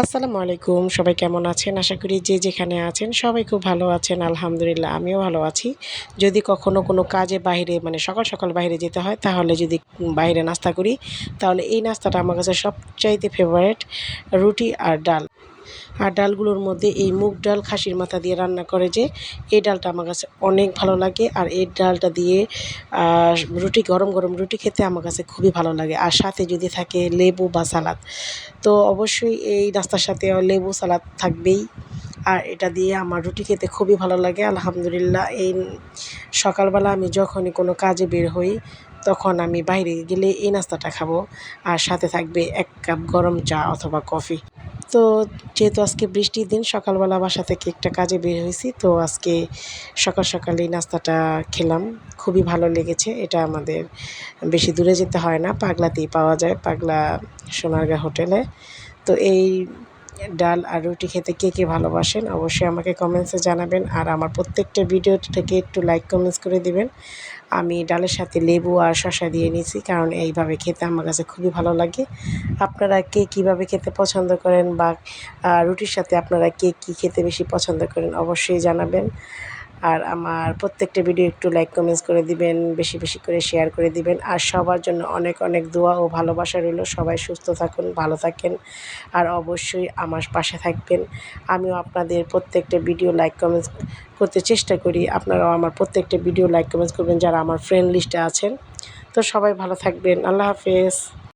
আসসালামু আলাইকুম। সবাই কেমন আছেন? আশা করি যে যেখানে আছেন সবাই খুব ভালো আছেন। আলহামদুলিল্লাহ আমিও ভালো আছি। যদি কখনো কোনো কাজে বাহিরে সকাল, সকাল বাহিরে যেতে হয় তাহলে যদি বাইরে নাস্তা করি তাহলে এই নাস্তাটা আমার কাছে সবচাইতে ফেভারাইট রুটি আর ডাল। আর ডালগুলোর মধ্যে এই মুগ ডাল খাসির মাথা দিয়ে রান্না করে যে এই ডালটা আমার কাছে অনেক ভালো লাগে। আর এই ডালটা দিয়ে আ রুটি গরম, গরম রুটি খেতে আমার কাছে খুবই ভালো লাগে। আর সাথে যদি থাকে লেবু বা সালাদ। তো অবশ্যই এই নাস্তার সাথে লেবু সালাদ থাকবেই। আর এটা দিয়ে আমার রুটি খেতে খুবই ভালো লাগে। আলহামদুলিল্লাহ এই সকালবেলা আমি যখনই কোনো কাজে বের হই, তখন আমি বাইরে গেলে এই নাস্তাটা খাবো। আর সাথে থাকবে ১ কাপ গরম চা অথবা কফি। তো যেহেতু আজকে বৃষ্টির দিন সকালবেলা বাসা থেকে একটা কাজে বের হয়েছি। তো আজকে সকাল, সকাল এই নাস্তাটা খেলাম। খুবই ভালো লেগেছে। এটা আমাদের বেশি দূরে যেতে হয় না। পাগলাতেই পাওয়া যায়। পাগলা সোনারগাঁ হোটেলে। তো এই ডাল আর রুটি খেতে কে, কে ভালোবাসেন অবশ্যই আমাকে কমেন্টসে জানাবেন। আর আমার প্রত্যেকটা ভিডিওটাকে একটু লাইক কমেন্টস করে দিবেন। আমি ডালের সাথে লেবু আর শসা দিয়ে নিয়েছি কারণ এইভাবে খেতে আমার কাছে খুবই ভালো লাগে। আপনারা কে কীভাবে খেতে পছন্দ করেন বা রুটির সাথে আপনারা কে কী খেতে বেশি পছন্দ করেন অবশ্যই জানাবেন। আর আমার প্রত্যেকটা ভিডিও একটু লাইক কমেন্টস করে দিবেন, বেশি, বেশি করে শেয়ার করে দিবেন। আর সবার জন্য অনেক, অনেক দোয়া ও ভালোবাসা রইলো। সবাই সুস্থ থাকুন, ভালো থাকেন। আর অবশ্যই আমার পাশে থাকবেন। আমিও আপনাদের প্রত্যেকটা ভিডিও লাইক কমেন্টস করতে চেষ্টা করি। আপনারাও আমার প্রত্যেকটা ভিডিও লাইক কমেন্টস করবেন যারা আমার ফ্রেন্ড লিস্টে আছেন। তো সবাই ভালো থাকবেন। আল্লাহ হাফেজ।